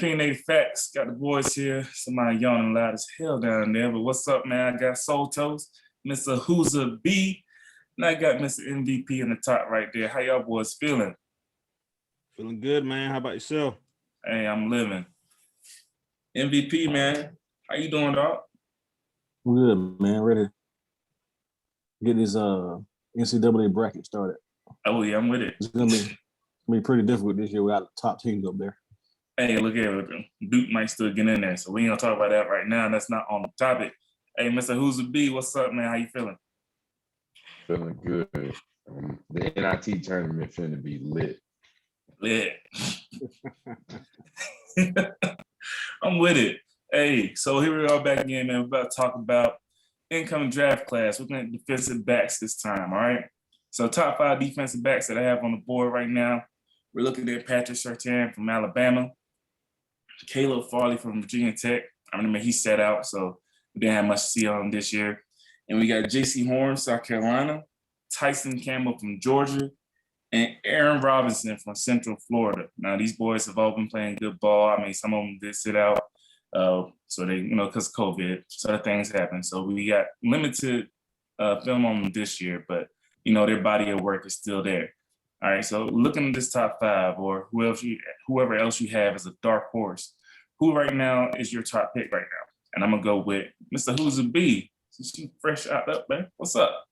Opinionated Faxx. Got the boys here. Somebody yawning loud as hell down there. But what's up, man? I got Soul Toast, Mr. Who's a B, and I got Mr. MVP in the top right there. How y'all boys feeling? Feeling good, man. How about yourself? Hey, I'm living. MVP, man. How you doing, dog? I'm good, man. Ready to get this NCAA bracket started. Oh, yeah, I'm with it. It's gonna be pretty difficult this year without the top teams up there. Hey, look at it. Duke might still get in there, so we ain't gonna talk about that right now. That's not on the topic. Hey, Mr. Who's a B, what's up, man? How you feeling? Feeling good. The NIT tournament finna be lit. Lit. I'm with it. Hey, so here we are back again, man. We're about to talk about incoming draft class. We're looking at defensive backs this time, all right? So top 5 defensive backs that I have on the board right now. We're looking at Patrick Surtain from Alabama, Caleb Farley from Virginia Tech. I remember he sat out, so we didn't have much to see on him this year. And we got J.C. Horn, South Carolina, Tyson Campbell from Georgia, and Aaron Robinson from Central Florida. Now, these boys have all been playing good ball. I mean, some of them did sit out, so they, because of COVID, so other things happen. So we got limited film on them this year, but, their body of work is still there. All right, so looking at this top 5 or whoever else you have as a dark horse, who right now is your top pick right now? And I'm going to go with Mr. Who's a B. Since you fresh out up, man. What's up?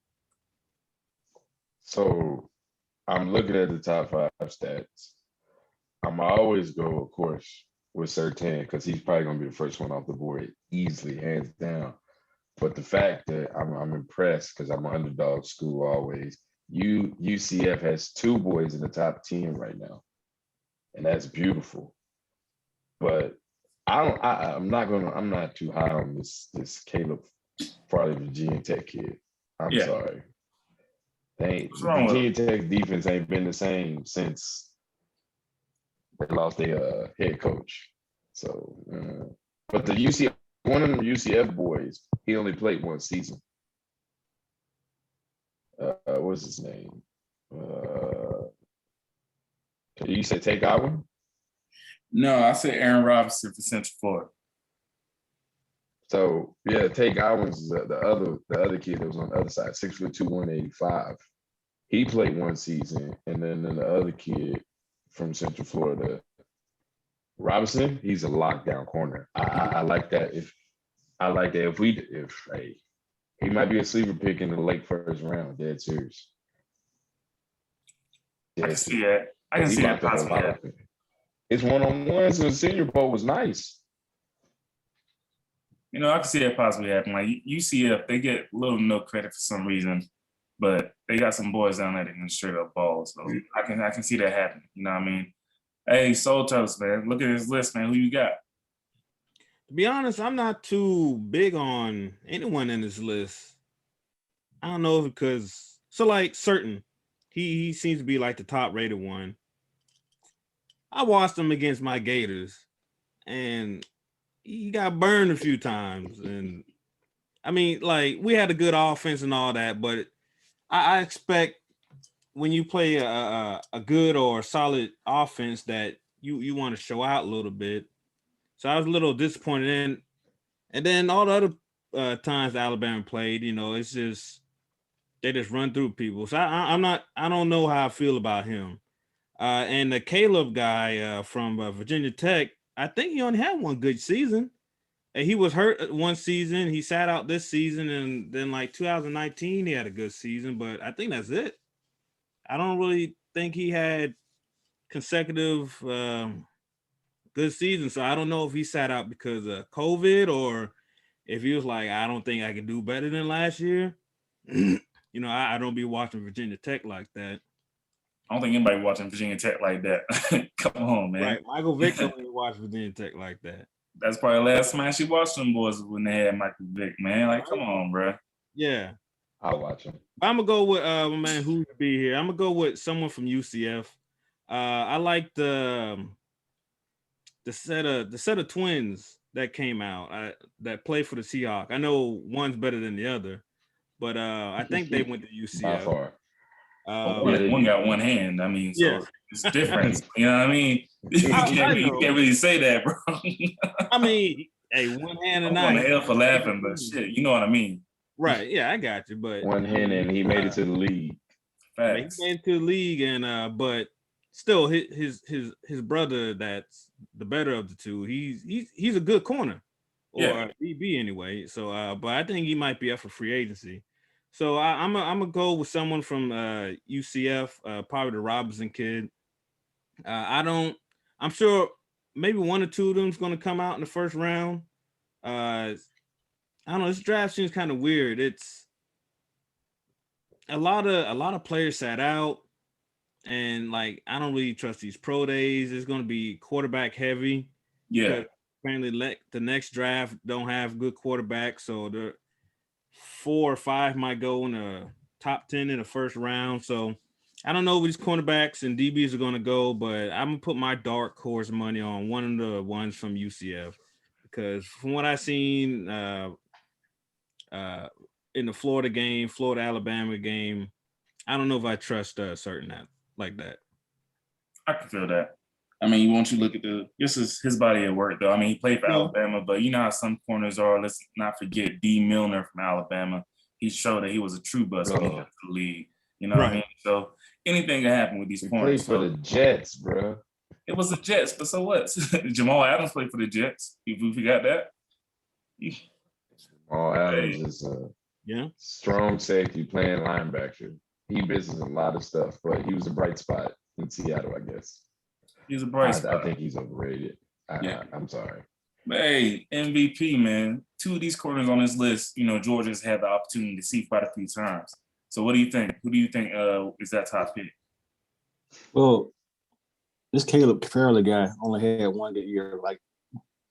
So I'm looking at the top 5 stats. I'm always go, of course, with Surtain because he's probably going to be the first one off the board easily, hands down. But the fact that I'm impressed because I'm an underdog school always. UCF has 2 boys in the top 10 right now, and that's beautiful. But I'm not too high on this Caleb Farley Virginia Tech kid. I'm sorry. Virginia Tech defense ain't been the same since they lost their head coach. So, but one of the UCF boys, he only played 1 season. What's his name? You said Tate Godwin? No, I said Aaron Robinson for Central Florida. So yeah, Tate Godwin's the other kid that was on the other side, 6'2", 185. He played 1 season, and then the other kid from Central Florida, Robinson, he's a lockdown corner. I like that. If he might be a sleeper pick in the late first round, dead serious. I can see that. I can see that possibly happening. His one-on-ones in the Senior Bowl was nice. I can see that possibly happening. Like UCF, they get little no credit for some reason, but they got some boys down there that can straight up ball. So I can see that happening. You know what I mean? Hey, Soul Toast, man. Look at this list, man. Who you got? To be honest, I'm not too big on anyone in this list. I don't know because Surtain, he seems to be like the top rated one. I watched him against my Gators, and he got burned a few times. And I mean, we had a good offense and all that, but I expect when you play a good or solid offense that you want to show out a little bit. So I was a little disappointed in. And then all the other times Alabama played, it's just they just run through people. So I don't know how I feel about him. And the Caleb guy from Virginia Tech, I think he only had 1 good season. And he was hurt 1 season. He sat out this season, and then 2019 he had a good season. But I think that's it. I don't really think he had consecutive good seasons. So I don't know if he sat out because of COVID or if he was like, I don't think I can do better than last year. I don't be watching Virginia Tech like that. I don't think anybody watching Virginia Tech like that. Come on, man. Right. Michael Vick don't watch Virginia Tech like that. That's probably the last time I actually watched them boys when they had Michael Vick, man. Come on, bro. Yeah. I'll watch him. I'm going to go with my man who to be here. I'm going to go with someone from UCF. I like the set of twins that came out that play for the Seahawks. I know one's better than the other, but I think they went to UCF. By far. One got one hand. I mean, so it's different. You know what I mean? I You know. can't really say that, bro. I mean, hey, one hand I'm and going I to hell for laughing, but shit, you know what I mean. right. Yeah, I got you. But One hand and he made it to the league. I mean, Facts. he made to the league, and but still, his brother, that's the better of the two. He's a good corner, or Yeah. DB anyway. So, but I think he might be up for free agency. So I'm gonna go with someone from UCF, probably the Robinson kid. I don't. I'm sure maybe one or two of them's gonna come out in the first round. I don't know. This draft seems kind of weird. It's a lot of players sat out. And like I don't really trust these pro days. It's going to be quarterback heavy Yeah. because apparently the next draft don't have good quarterbacks. So the 4 or 5 might go in the top 10 in the first round. So I don't know where these cornerbacks and DBs are going to go, but I'm gonna put my dark horse money on one of the ones from UCF because from what I've seen in the Florida Alabama game, I don't know if I trust certain that like that. I can feel that. I mean, once you look at this is his body of work, though. I mean, he played for Alabama, but you know how some corners are. Let's not forget D. Milner from Alabama. He showed that he was a true bust when he got to the league. You know what I mean? So anything can happen with these He corners. played for the Jets, bro. It was the Jets, but so what? Jamal Adams played for the Jets. You forgot that? Jamal Adams is a strong safety playing linebacker. He misses a lot of stuff, but he was a bright spot in Seattle, I guess. He's a bright spot. I think he's overrated. I'm sorry. Hey, MVP, man. 2 of these corners on this list, you know, Georgia's had the opportunity to see quite a few times. So what do you think? Who do you think is that top pick? Well, this Caleb Farley guy only had one good year. Like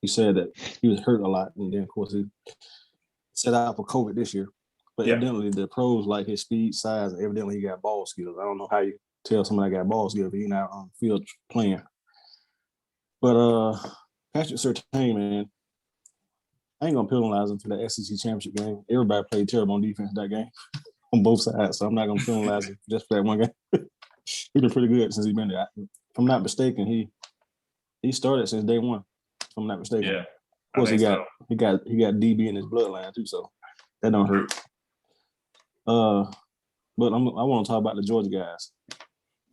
he said that he was hurt a lot, and then of course he set out for COVID this year. But evidently the pros like his speed, size, and evidently he got ball skills. I don't know how you tell somebody got ball skills if he's not on the field playing. But Patrick Surtain, man, I ain't gonna penalize him for the SEC championship game. Everybody played terrible on defense that game on both sides, so I'm not gonna penalize him just for that one game. He's been pretty good since he's been there. If I'm not mistaken, he started since day one. If I'm not mistaken. Yeah. Of course, he got DB in his bloodline too, so that don't hurt. But I want to talk about the Georgia guys.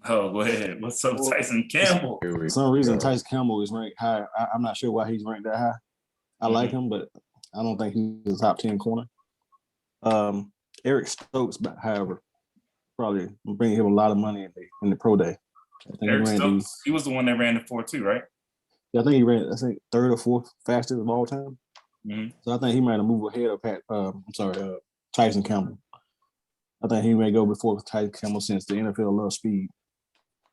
Oh, go ahead. What's up, Tyson Campbell? For some reason, Tyson Campbell is ranked high. I'm not sure why he's ranked that high. I like him, but I don't think he's a top 10 corner. Eric Stokes, however, probably bring him a lot of money in the pro day. Eric Stokes, he was the one that ran the 4.2, right? Yeah, I think he ran, third or fourth fastest of all time. Mm-hmm. So I think he might have moved ahead of Tyson Campbell. I think he may go before Tyson Campbell since the NFL loves speed.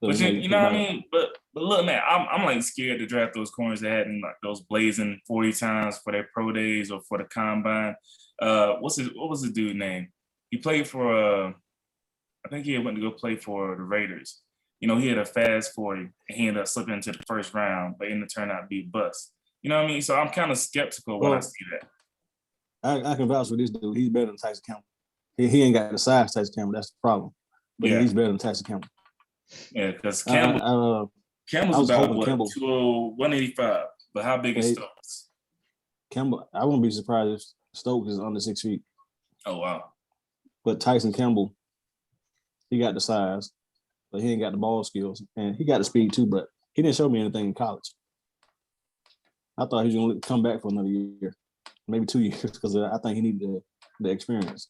So but you know what I mean? But look, man, I'm like scared to draft those corners that had like those blazing 40 times for their pro days or for the combine. What was the dude name? He played for I think he went to go play for the Raiders. You know, he had a fast 40 and he ended up slipping into the first round, but ended up turning out to be a bust. You know what I mean? So I'm kind of skeptical when I see that. I can vouch for this dude. He's better than Tyson Campbell. He ain't got the size Tyson Campbell. That's the problem. But he's better than Tyson Campbell. Yeah, because Campbell's about what, 185. But how big is Stokes? Campbell, I wouldn't be surprised if Stokes is under 6 feet. Oh, wow. But Tyson Campbell, he got the size, but he ain't got the ball skills. And he got the speed too, but he didn't show me anything in college. I thought he was going to come back for another year, maybe 2 years, because I think he needed the experience.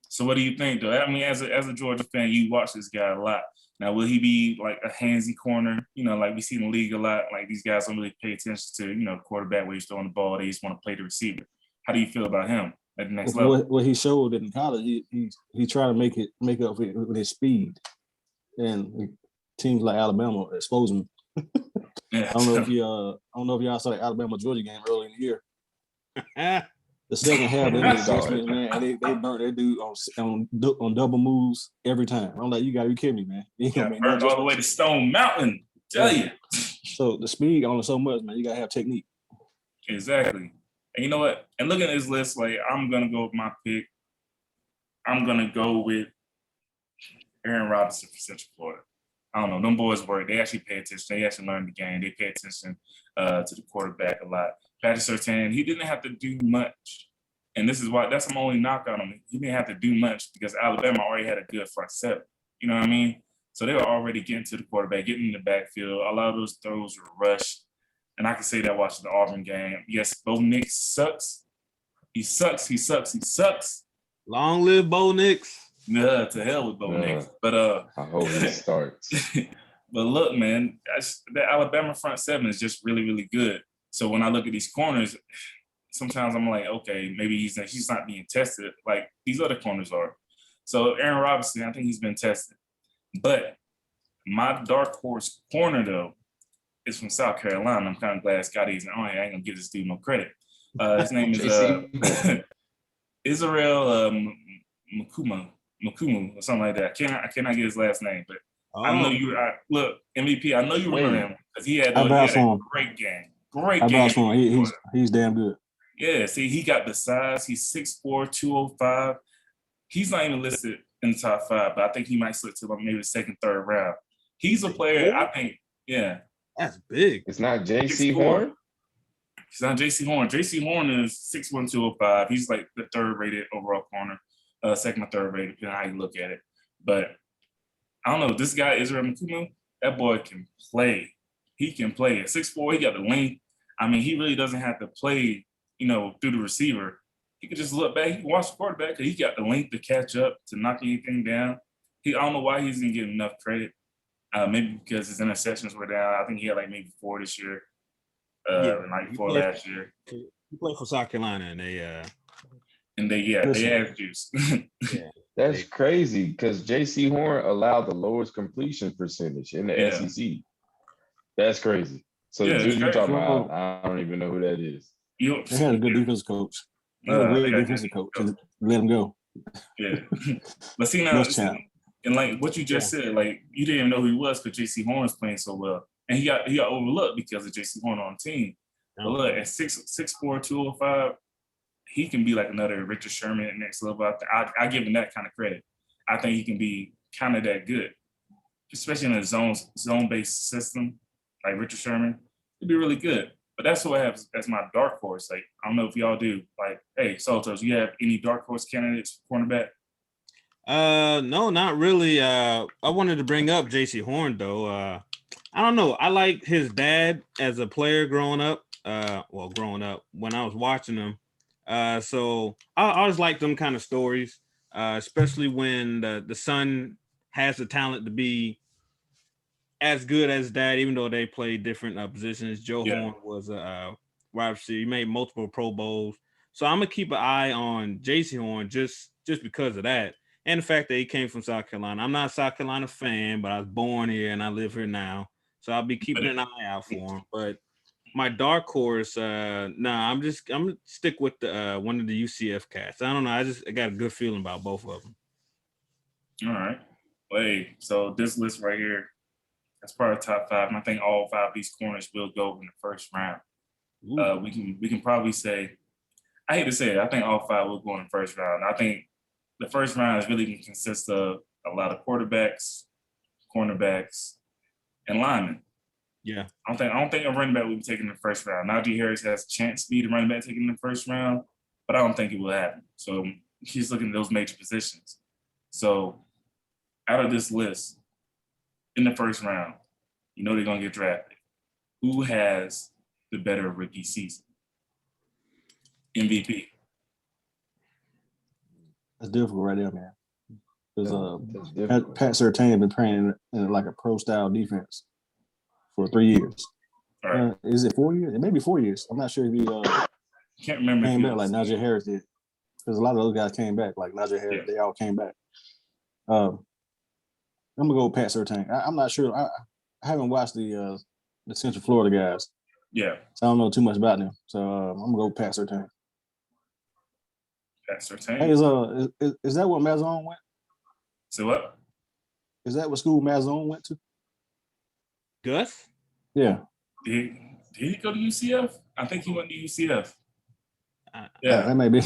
So what do you think, though? I mean, as a Georgia fan, you watch this guy a lot. Now, will he be like a handsy corner? You know, like we see in the league a lot. Like these guys don't really pay attention to, you know, quarterback where he's throwing the ball. They just want to play the receiver. How do you feel about him at the next level? What he showed in college, he tried to make up with his speed, and teams like Alabama expose him. Yeah. I don't know if y'all saw the Alabama Georgia game early in the year. The second half, they made adjustments, man, and they burnt that dude on double moves every time. I'm like, you gotta be kidding me, man. You got burnt all the way to Stone Mountain. Tell you. So the speed only so much, man. You gotta have technique. Exactly. And you know what? And looking at this list, like I'm gonna go with my pick. I'm gonna go with Aaron Robinson for Central Florida. I don't know. Them boys work. They actually pay attention. They actually learn the game. They pay attention to the quarterback a lot. Patrick Surtain, he didn't have to do much. And this is why, that's my only knock on him. He didn't have to do much because Alabama already had a good front seven. You know what I mean? So they were already getting to the quarterback, getting in the backfield. A lot of those throws were rushed. And I can say that watching the Auburn game. Yes, Bo Nix sucks. He sucks. Long live Bo Nix. Yeah, to hell with Bo Nix. But I hope he starts. but look, man, the Alabama front seven is just really, really good. So when I look at these corners, sometimes I'm like, okay, maybe he's not being tested like these other corners are. So Aaron Robinson, I think he's been tested. But my dark horse corner, though, is from South Carolina. I'm kind of glad Scotty's I ain't gonna give this dude no credit. His name is Israel Makumu or something like that. I cannot get his last name, but I know you. Look, MVP. I know you remember him because he had a great game. Great game. He's damn good. Yeah, see, he got the size. He's 6'4", 205. He's not even listed in the top 5, but I think he might slip to like maybe the second, third round. He's a player, I think, yeah. That's big. It's not J.C. Horn? It's not J.C. Horn. J.C. Horn is 6'1", 205. He's like the third-rated overall corner, second or third rated, depending on how you look at it. But I don't know. This guy, Israel Makumu, that boy can play. He can play. At 6'4", he got the length. I mean, he really doesn't have to play, through the receiver. He could just look back. He can watch the quarterback because he got the length to catch up, to knock anything down. I don't know why he doesn't get enough credit. Maybe because his interceptions were down. I think he had like maybe 4 this year, and like 4 last year. He played for South Carolina, and they had juice. Yeah. That's crazy because J.C. Horn allowed the lowest completion percentage in the SEC. That's crazy. So the dude you're talking about, I don't even know who that is. They had a good defensive coach. A great defensive coach. Let him go. Yeah. But see now, and like what you just said, like you didn't even know who he was because J.C. Horn was playing so well. And he got overlooked because of J.C. Horn on the team. But look, at 6'4", 205, he can be like another Richard Sherman at next level. I give him that kind of credit. I think he can be kind of that good, especially in a zone-based system like Richard Sherman. He'd be really good. But that's what I have as my dark horse. Like, I don't know if y'all do. Like, hey, Saltos, you have any dark horse candidates for cornerback? No, not really. I wanted to bring up J.C. Horn though. I don't know. I like his dad as a player growing up. Growing up when I was watching him. So I always like them kind of stories, especially when the son has the talent to be as good as dad, even though they play different positions. Joe Horn was a wide receiver. He made multiple Pro Bowls. So I'm gonna keep an eye on J.C. Horn just because of that. And the fact that he came from South Carolina. I'm not a South Carolina fan, but I was born here and I live here now. So I'll be keeping an eye out for him. But my dark horse, I'm gonna stick with the one of the UCF cats. I don't know. I got a good feeling about both of them. All right. Wait, so this list right here, that's part of the top 5. And I think all 5 of these corners will go in the first round. We can probably say, I hate to say it, I think all 5 will go in the first round. I think the first round is really going to consist of a lot of quarterbacks, cornerbacks, and linemen. Yeah. I don't think a running back will be taken in the first round. Najee Harris has a chance to be the running back taken in the first round, but I don't think it will happen. So he's looking at those major positions. So out of this list, in the first round, they're going to get drafted. Who has the better rookie season? MVP. That's difficult right there, man. Because Pat Surtain been playing in like a pro-style defense for 3 years. All right. Is it 4 years? It may be 4 years. I'm not sure if he can't remember came back like Najee Harris did. Because a lot of those guys came back, like Najee Harris. They all came back. I'm gonna go with Pat Surtain. I'm not sure. I haven't watched the Central Florida guys. Yeah. So I don't know too much about them. So I'm gonna go with Pat Surtain. Pat Surtain. Hey, is that what Mazon went? So what? Is that what school Mazon went to? Gus? Yeah. Did he go to UCF? I think he went to UCF. That may be.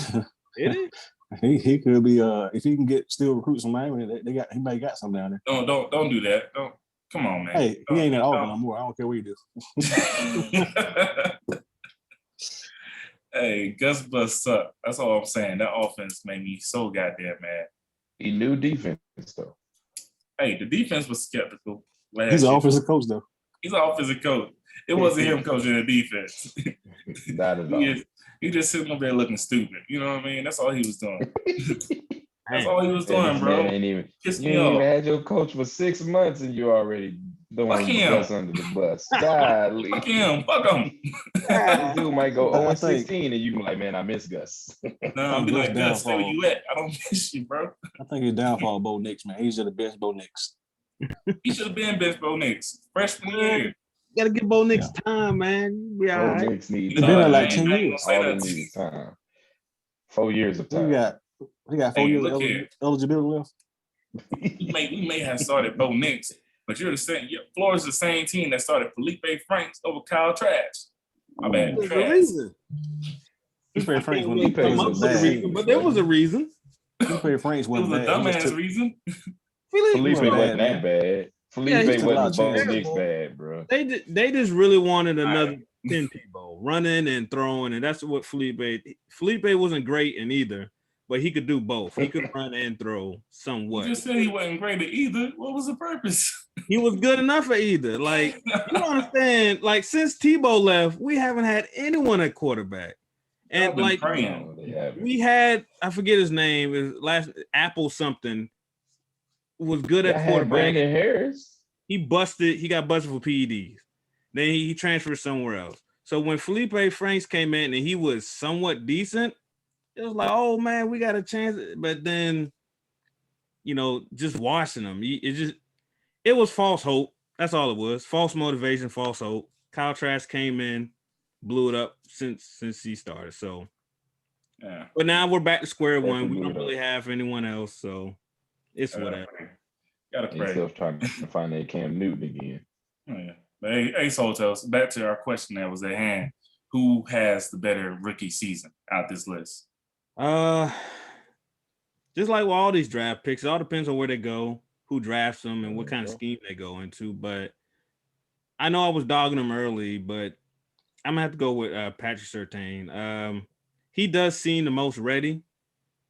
Did he? He could be. If he can get still recruits from Miami, he may got some down there. Don't do that. Don't. Come on, man. Hey, he ain't at Auburn no more. I don't care what he do. Hey, Gus Bus suck. That's all I'm saying. That offense made me so goddamn mad. He knew defense though. Hey, the defense was skeptical last He's an year. offensive coach though. He's an offensive coach. It wasn't him coaching the defense. Not at all. He just sitting up there looking stupid. You know what I mean? That's all he was doing. That's Man. all he was And doing, this bro. man ain't even, Pissed you me ain't even off. had your coach for 6 months and you already Fuck throwing him. Gus under the bus. Golly. Fuck him. Fuck him. This dude might go I 0-16 think- and you be like, man, I miss Gus. No, I'll be Gus like, Gus, stay where downfall. you at. I don't miss you, bro. I think his downfall Bo Nix, man. He's the best Bo Nix. He should have been best Bo Nix. Freshman year. Gotta give Bo Nix time, man. Yeah, Bo all right. Nix needs He's been there like time. 10 I ain't years. gonna say All he that. needs is time. 4 years of He time. got 4 Hey, years look of here. eligibility left. We may have started Bo Nix, but you're the same. Florida's the same team that started Felipe Franks over Kyle Trask. My bad, There's a Trask. reason. Felipe Franks Can't when really he come was up with a bad. reason, but there was a reason. Felipe Franks It was wasn't a bad. He just dumbass took, reason. Felipe wasn't wasn't bad, that bad. Felipe he took a lot wasn't of Bo chances. Nix bad, bro. They just really wanted another Right. 10 people running and throwing, and that's what Felipe wasn't great in either, but he could do both. He could run and throw You somewhat. just said he wasn't great at either. What was the purpose? He was good enough at either. Like, you don't understand, like since Tebow left, we haven't had anyone at quarterback. Y'all And been like praying. No, they haven't. we had, I forget his name, his last Apple something was good Y'all at had quarterback. Brandon Harris. He got busted for PEDs. Then he transferred somewhere else. So when Felipe Franks came in and he was somewhat decent, it was like, oh man, we got a chance. But then, just watching him, it was false hope. That's all it was. False motivation, false hope. Kyle Trask came in, blew it up since he started. So, Yeah. but now we're back to square one. We blew don't it up. really have anyone else, so it's whatever. Gotta He's pray. still trying to find that Cam Newton again. Oh, yeah. But hey, Soltos, back to our question that was at hand. Who has the better rookie season out this list? Just like with all these draft picks, it all depends on where they go, who drafts them, and what There you kind of go. scheme they go into. But I know I was dogging him early, but I'm gonna have to go with Patrick Surtain. He does seem the most ready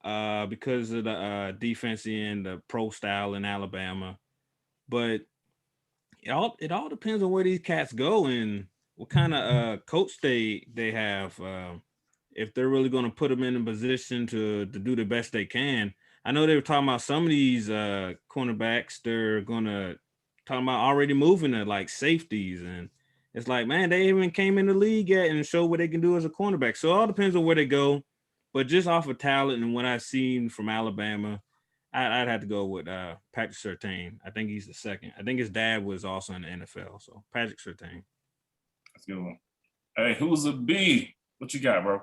because of the defense and the pro style in Alabama. But it all depends on where these cats go and what kind of coach they have. If they're really going to put them in a position to do the best they can. I know they were talking about some of these cornerbacks. They're going to talking about already moving to like safeties, and it's like, man, they even came in the league yet and show what they can do as a cornerback. So it all depends on where they go. But just off of talent and what I've seen from Alabama, I'd have to go with Patrick Surtain. I think he's the second. I think his dad was also in the NFL. So Patrick Surtain. That's a good one. Hey, who's a B? What you got, bro?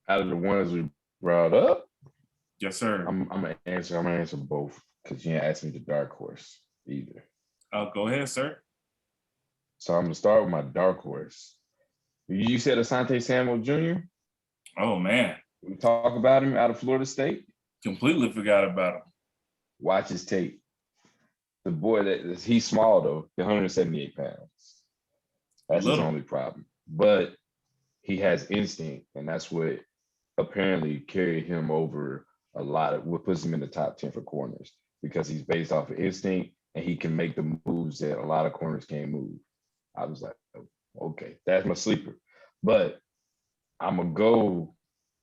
Out of the ones we brought up, Yes, sir. I'm gonna answer both because you didn't ask me the dark horse either. Go ahead, sir. So I'm gonna start with my dark horse. You said Asante Samuel Jr. Oh man, We talk about him out of Florida State. completely forgot about him. Watch his tape. The boy he's small though, 178 pounds. That's his Little. only problem. But he has instinct, and that's what apparently carried him over a lot of what puts him in the top 10 for corners because he's based off of instinct and he can make the moves that a lot of corners can't move. I was like, okay, that's my sleeper. But I'm gonna go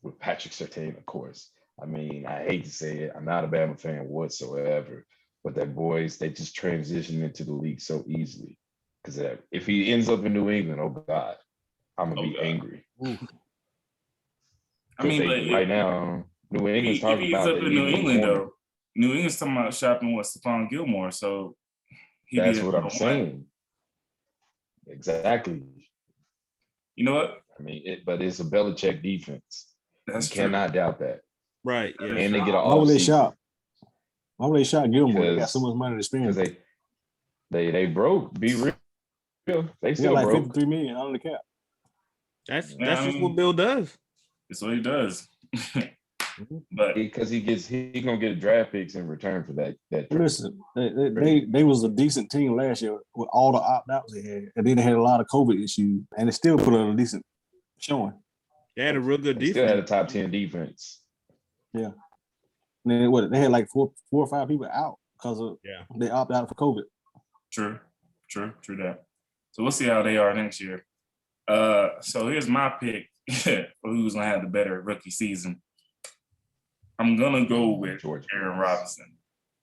with Patrick Surtain, of course. I mean, I hate to say it, I'm not a Bama fan whatsoever, but that boys, they just transition into the league so easily. Because if he ends up in New England, oh God, I'm gonna be angry. I mean, but right now, New England's if talking he's about up they in New need a England corner. though, New England's talking about shopping with Stephon Gilmore, so That's what I'm saying. Exactly. You know what? I mean, but it's a Belichick defense. That's You true. cannot doubt that. Right. Yeah. And they get an Why would they offseason shop? Why would they shop Gilmore? They got Because- so much money to because spend. they broke. Be real. They They still got like broke. 53 million on the cap. That's Yeah, just what Bill does. That's what he does. But because he gonna get draft picks in return for that. Listen, they was a decent team last year with all the opt-outs they had, and then they had a lot of COVID issues, and they still put on a decent showing. They had a real good They still had a defense. top 10 defense. Yeah. And then they had like four or five people out because of they opt out for COVID. True that. So we'll see how they are next year. So here's my pick for who's gonna have the better rookie season. I'm gonna go with Aaron Robinson.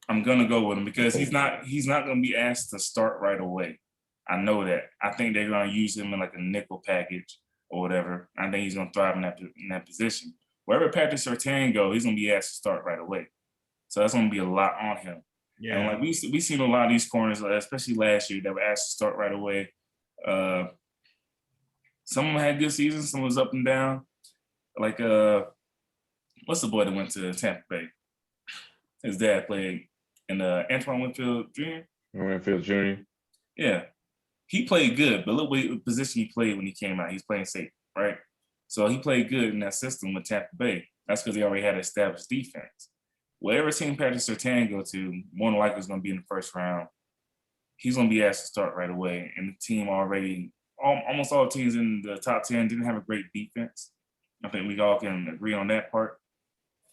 I'm gonna go with him because he's not gonna be asked to start right away. I know that. I think they're gonna use him in like a nickel package or whatever. I think he's gonna thrive in that position. Wherever Patrick Surtain go, he's gonna be asked to start right away. So that's gonna be a lot on him. Yeah. And like we seen a lot of these corners, especially last year, that were asked to start right away. Some of them had good seasons, some was up and down. Like what's the boy that went to Tampa Bay? His dad played in Antoine Winfield Jr. Winfield Jr. Yeah. He played good, but look what position he played when he came out. He's playing safe, right? So he played good in that system with Tampa Bay. That's because he already had an established defense. Whatever team Patrick Surtain go to, more than likely is going to be in the first round. He's going to be asked to start right away. And the team already, almost all teams in the top 10 didn't have a great defense. I think we all can agree on that part.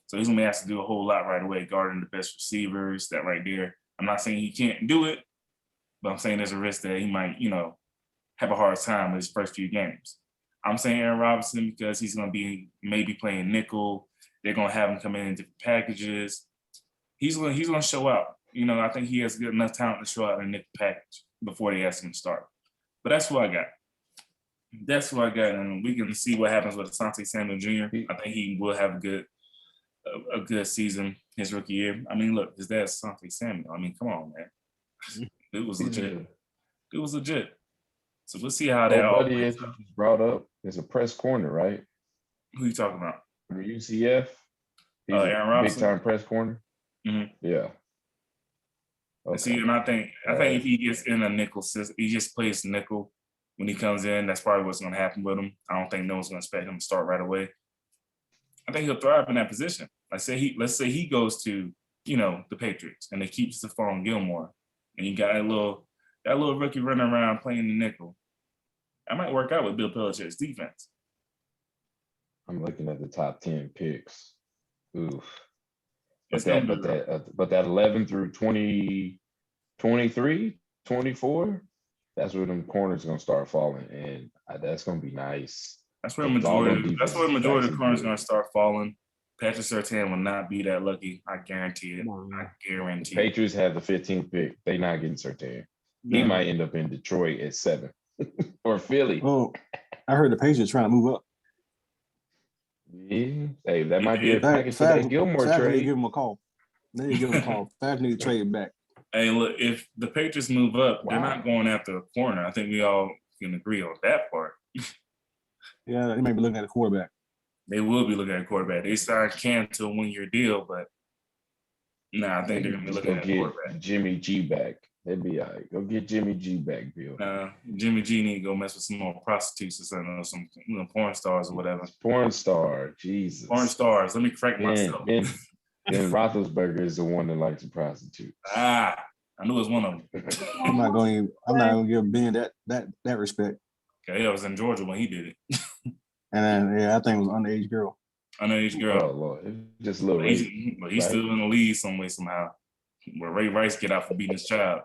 So he's going to be asked to do a whole lot right away, guarding the best receivers, that right there. I'm not saying he can't do it, but I'm saying there's a risk that he might, have a hard time with his first few games. I'm saying Aaron Robinson because he's going to be maybe playing nickel. They're going to have him come in different packages. He's going to show out. I think he has good enough talent to show out in a nickel package before they ask him to start. But that's who I got. And we can see what happens with Asante Samuel Jr. I think he will have a good season his rookie year. I mean, look, his dad's Asante Samuel. I mean, come on, man. It was legit. So we'll see how that all plays out. Brought up is a press corner, right? Who you talking about? From UCF. He's Aaron Robinson. Big time press corner. Mm-hmm. Yeah. Okay. See, and I think if he gets in a nickel system, he just plays nickel when he comes in. That's probably what's going to happen with him. I don't think no one's going to expect him to start right away. I think he'll thrive in that position. Let's say he goes to the Patriots and they keep Stephon Gilmore, and you got that little rookie running around playing the nickel. That might work out with Bill Belichick's defense. I'm looking at the top 10 picks. Oof. But that 11 through 20, 23, 24, that's where them corners going to start falling, and that's going to be nice. That's where majority of the corners going to start falling. Patrick Surtain will not be that lucky. I guarantee it. I guarantee. The Patriots have the 15th pick. They not getting Surtain. He might end up in Detroit at 7 or Philly. Oh, I heard the Patriots trying to move up. Yeah, hey, that might be a package for that Gilmore trade. They give him a call. They need to give him a call. Fab need to trade it back. Hey, look, if the Patriots move up, they're not going after a corner. I think we all can agree on that part. Yeah, they may be looking at a quarterback. They will be looking at a quarterback. They signed Cam to a 1-year deal, but I think they're going to be looking at a quarterback. Jimmy G back. They'd be all right. Go get Jimmy G back, Bill. Jimmy G need to go mess with some more prostitutes or something, or some porn stars or whatever. Porn star, Jesus. Porn stars. Let me correct myself. And Roethlisberger is the one that likes a prostitute. I knew it was one of them. I'm not going to give Ben that respect. Okay, I was in Georgia when he did it. And I think it was underage girl. Underage girl. Oh Lord, just a little. But he's still in the league somehow. Where Ray Rice get out for beating his child.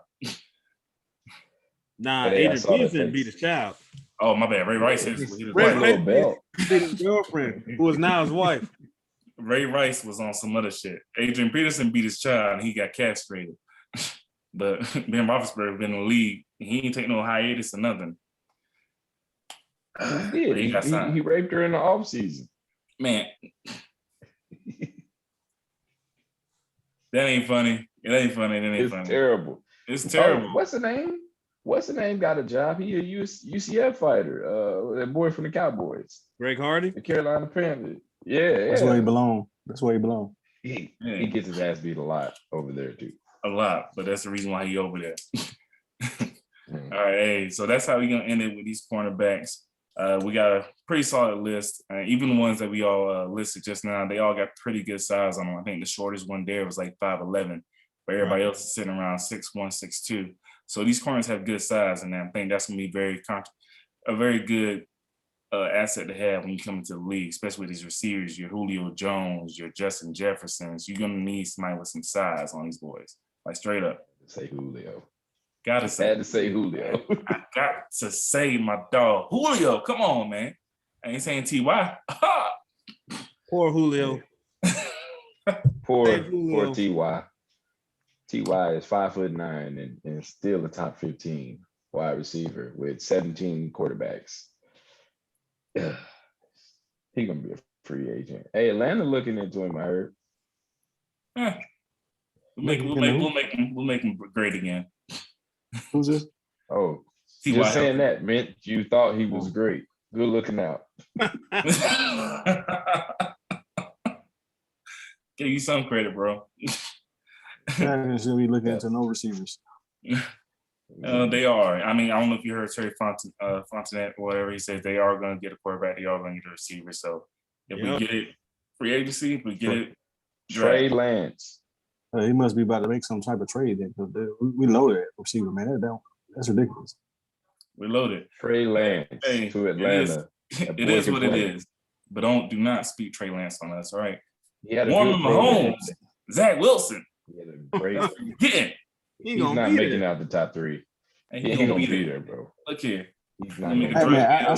Nah, Adrian Peterson beat his child. Oh, my bad. Ray Rice hit his girlfriend, who is now his wife. Ray Rice was on some other shit. Adrian Peterson beat his child and he got castrated. But Ben Roethlisberger been in the league. He ain't take no hiatus or nothing. He did. He raped her in the offseason. Man. That ain't funny. It ain't funny. It's terrible. It's terrible. What's the name? Got a job. He a UCF fighter. That boy from the Cowboys. Greg Hardy? The Carolina Panthers. Yeah. That's where he belong. He gets his ass beat a lot over there too. A lot, but that's the reason why he over there. All right, hey, so that's how we're gonna end it with these cornerbacks. We got a pretty solid list. Even the ones that we all listed just now, they all got pretty good size on them. I think the shortest one there was like 5'11", but everybody else is sitting around 6'1", 6'2". So these corners have good size, and I think that's gonna be a very good asset to have when you come into the league, especially with these receivers, your Julio Jones, your Justin Jeffersons. You're gonna need somebody with some size on these boys, like straight up. Say Julio. Gotta say, Had to say Julio. I got to say my dog Julio. Come on, man. I ain't saying Ty. Poor Julio. Poor Julio. Ty. Ty is 5'9" and still a top 15 wide receiver with 17 quarterbacks. He gonna be a free agent. Hey, Atlanta looking into him, I heard. We'll make him great again. Who's this? Oh, T.Y. just saying that meant you thought he was great. Good looking out. Give you some credit, bro. Dragons gonna be looking into no receivers. They are. I mean, I don't know if you heard Terry Fontenette or whatever. He said they are going to get a quarterback. They are going to get a receiver. So if we get it free agency, if we get it Trey Lance. He must be about to make some type of trade then, because we loaded at receiver, man. That's ridiculous. We loaded. Trey Lance to Atlanta. It is what it is. But do not speak Trey Lance on us, all right? He had a Warren good Mahomes, Zach Wilson. He had a great. He's not making out the top three. And He ain't gonna be there, bro. Look here. He's not Hey, man,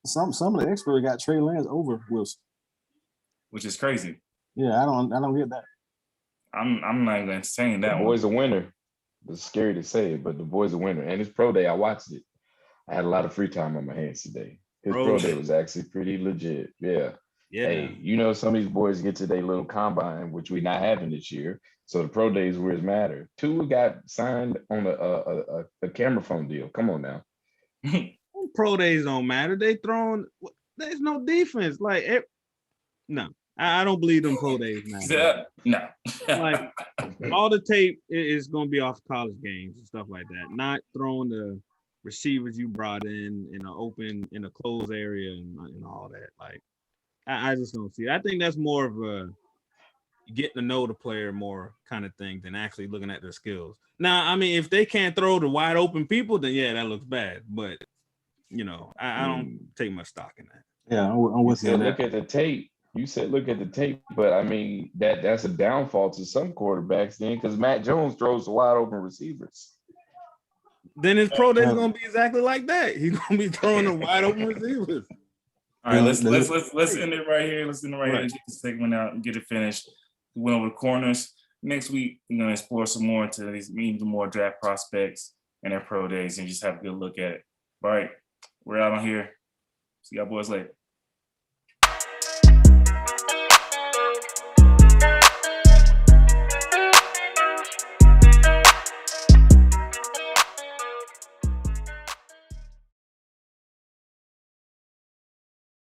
some of the experts got Trey Lance over Wilson, which is crazy. Yeah, I don't get that. I'm not even entertaining that The one. boy's a winner. It's scary to say it, but the boy's a winner. And his pro day, I watched it. I had a lot of free time on my hands today. His pro day was actually pretty legit. Yeah. Hey, some of these boys get to their little combine, which we're not having this year. So the pro days where it matter. Two got signed on a camera phone deal. Come on now. Pro days don't matter. There's no defense. No, I don't believe them pro days matter. No. Like all the tape is going to be off college games and stuff like that. Not throwing the receivers you brought in a closed area and all that. Like I just don't see it. I think that's more of a getting to know the player more kind of thing than actually looking at their skills. Now, I mean, if they can't throw to wide open people, then yeah, that looks bad. But I don't take much stock in that. Yeah, I'm with you. Look at the tape. You said look at the tape, but I mean that's a downfall to some quarterbacks then, because Matt Jones throws to wide open receivers. Then his pro day is gonna be exactly like that. He's gonna be throwing to wide open receivers. All right, let's end it right here. Let's end it right here. Get this segment out and get it finished. We went over the corners. Next week, we're gonna explore some more into these even more draft prospects and their pro days and just have a good look at it. All right, we're out on here. See y'all boys later.